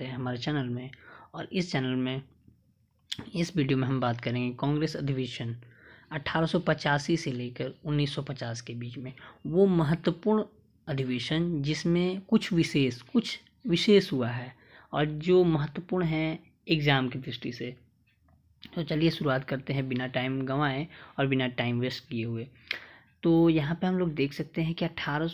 करते हैं हमारे चैनल में। और इस चैनल में इस वीडियो में हम बात करेंगे कांग्रेस अधिवेशन 1885 से लेकर 1950 के बीच में, वो महत्वपूर्ण अधिवेशन जिसमें कुछ विशेष हुआ है और जो महत्वपूर्ण है एग्ज़ाम की दृष्टि से। तो चलिए शुरुआत करते हैं बिना टाइम गंवाए और बिना टाइम वेस्ट किए हुए। तो यहाँ पे हम लोग देख सकते हैं कि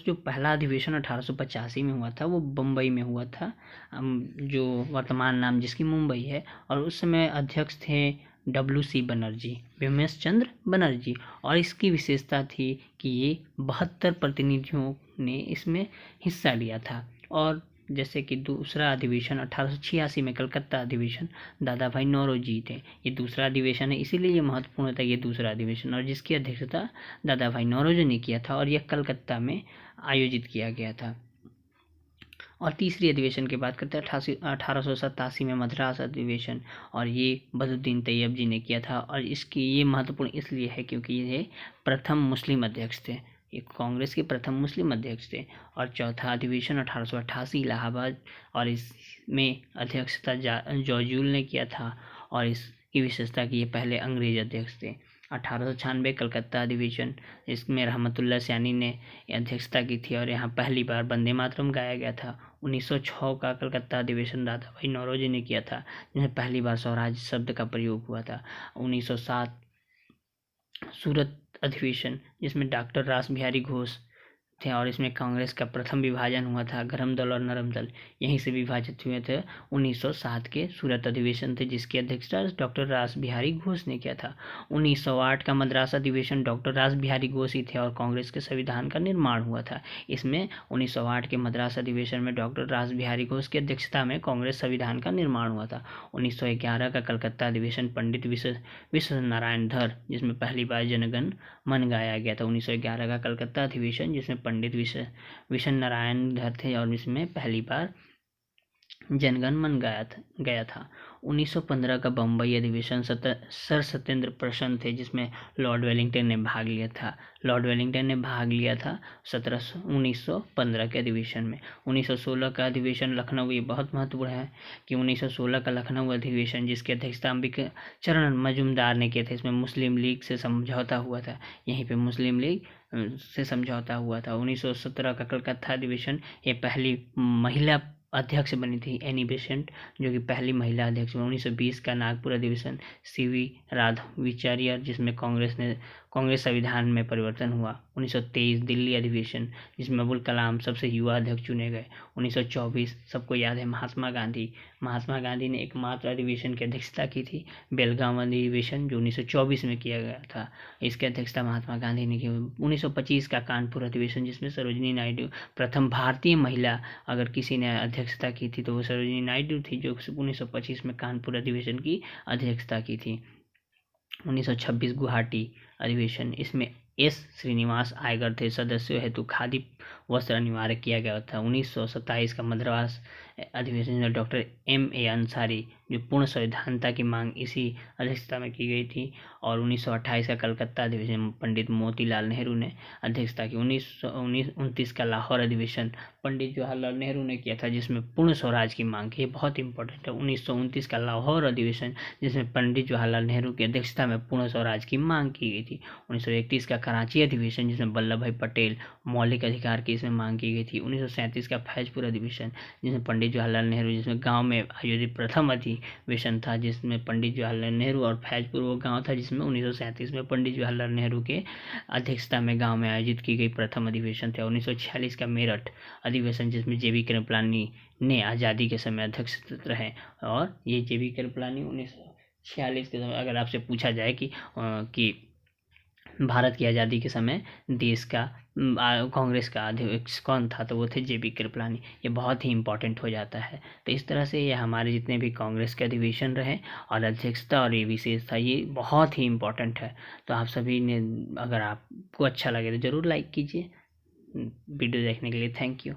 जो पहला अधिवेशन 1885 में हुआ था वो बम्बई में हुआ था, जो वर्तमान नाम जिसकी मुंबई है। और उस समय अध्यक्ष थे WC बनर्जी, व्योमेश चंद्र बनर्जी। और इसकी विशेषता थी कि ये 72 प्रतिनिधियों ने इसमें हिस्सा लिया था। और जैसे कि दूसरा अधिवेशन 1886 में कलकत्ता अधिवेशन दादा भाई नौरोजी थे। ये दूसरा अधिवेशन है, इसीलिए ये महत्वपूर्ण था, ये दूसरा अधिवेशन, और जिसकी अध्यक्षता दादा भाई नौरोजी ने किया था और यह कलकत्ता में आयोजित किया गया था। और तीसरी अधिवेशन की बात करते हैं 1887 में मद्रास अधिवेशन, और ये बदरुद्दीन तैयब जी ने किया था। और इसकी ये महत्वपूर्ण इसलिए है क्योंकि ये प्रथम मुस्लिम अध्यक्ष थे, ये कांग्रेस के प्रथम मुस्लिम अध्यक्ष थे। और चौथा अधिवेशन 1888 इलाहाबाद, और इसमें अध्यक्षता जॉर्ज ने किया था। और इसकी विशेषता कि ये पहले अंग्रेज अध्यक्ष थे। 1896 कलकत्ता अधिवेशन, इसमें रहमतुल्लाह सैनी ने अध्यक्षता की थी और यहाँ पहली बार वंदे मातरम गाया गया था। 1906 का कलकत्ता अधिवेशन दादा भाई नौरोजी ने किया था, जिसमें पहली बार स्वराज शब्द का प्रयोग हुआ था। 1907 सूरत अधिवेशन, जिसमें डॉक्टर रास बिहारी घोष थे, और इसमें कांग्रेस का प्रथम विभाजन हुआ था, गरम दल और नरम दल यहीं से विभाजित हुए थे। 1907 के सूरत अधिवेशन थे, जिसकी अध्यक्षता डॉक्टर रास बिहारी घोष ने किया था। 1908 का मद्रास अधिवेशन डॉक्टर रास बिहारी घोष ही थे और कांग्रेस के संविधान का निर्माण हुआ था। इसमें 1908 के मद्रास अधिवेशन में डॉक्टर रास बिहारी घोष की अध्यक्षता में कांग्रेस संविधान का निर्माण हुआ था। 1911 का कलकत्ता अधिवेशन पंडित विश्व नारायण धर, जिसमें पहली बार जनगण मन गाया गया था। 1911 का कलकत्ता अधिवेशन, जिसमें पंडित विश्व नारायण धर थे और इसमें पहली बार जनगण मन गया था। 1915 का बम्बई अधिवेशन सर सत्येंद्र प्रसन्न थे, जिसमें लॉर्ड वेलिंगटन ने भाग लिया था 1915 के अधिवेशन में। 1916 का अधिवेशन लखनऊ, ये बहुत महत्वपूर्ण है कि 1916 का लखनऊ अधिवेशन, जिसकी अध्यक्षता अंबिका चरण मजूमदार ने किए थे, इसमें मुस्लिम लीग से समझौता हुआ था। यहीं पे मुस्लिम लीग से समझौता हुआ था। 1917 का कलकत्ता अधिवेशन, ये पहली महिला अध्यक्ष बनी थी एनी बेसेंट, जो कि पहली महिला अध्यक्ष। 1920 का नागपुर अधिवेशन CV राधाविचार्य, जिसमें कांग्रेस संविधान में परिवर्तन हुआ। 1923 दिल्ली अधिवेशन, जिसमें अबुल कलाम सबसे युवा अध्यक्ष चुने गए। 1924 सबको याद है महात्मा गांधी ने एकमात्र अधिवेशन की अध्यक्षता की थी, बेलगाम अधिवेशन, जो 1924 में किया गया था। इसकी अध्यक्षता महात्मा गांधी ने की। 1925 का कानपुर अधिवेशन, जिसमें सरोजिनी नायडू प्रथम भारतीय महिला, अगर किसी ने अध्यक्षता की थी तो वो सरोजिनी नायडू थी, जो 1925 में कानपुर अधिवेशन की अध्यक्षता की थी। 1926 गुवाहाटी अधिवेशन, इसमें S श्रीनिवास आयगर थे, सदस्यों हेतु खादी वस्त्र अनिवार्य किया गया था। 1927 का मद्रास अधिवेशन में डॉक्टर MA अंसारी, जो पूर्ण संविधानता की मांग इसी अध्यक्षता में की गई थी। और 1928 का कलकत्ता अधिवेशन पंडित मोतीलाल नेहरू ने अध्यक्षता की। 1929 का लाहौर अधिवेशन पंडित जवाहरलाल नेहरू ने किया था, जिसमें पूर्ण स्वराज की मांग की, बहुत इंपॉर्टेंट है। 1929 का लाहौर अधिवेशन, जिसमें पंडित जवाहरलाल नेहरू की अध्यक्षता में पूर्ण स्वराज की मांग की गई थी। 1931 का कराची अधिवेशन, जिसमें वल्लभ भाई पटेल मौलिक अधिकार की इसमें मांग की गई थी। 1937 का फैजपुर अधिवेशन, जिसमें पंडित जवाहरलाल नेहरू, जिसमें गांव में आयोजित प्रथम अधिवेशन था, जिसमें पंडित जवाहरलाल नेहरू, और फैजपुर वो गांव था जिसमें 1937 में पंडित जवाहरलाल नेहरू के अध्यक्षता में गांव में आयोजित की गई प्रथम अधिवेशन था। 1946 का मेरठ अधिवेशन, जिसमें JB कृपलानी ने आज़ादी के समय अध्यक्ष रहे। और ये JB कृपलानी 1946 के समय, अगर आपसे पूछा जाए कि भारत की आज़ादी के समय देश का कांग्रेस का अध्यक्ष कौन था, तो वो थे JB कृपलानी। ये बहुत ही इंपॉर्टेंट हो जाता है। तो इस तरह से ये हमारे जितने भी कांग्रेस के अधिवेशन रहे और अध्यक्षता और ये विशेषता, ये बहुत ही इंपॉर्टेंट है। तो आप सभी ने, अगर आपको अच्छा लगे तो ज़रूर लाइक कीजिए। वीडियो देखने के लिए थैंक यू।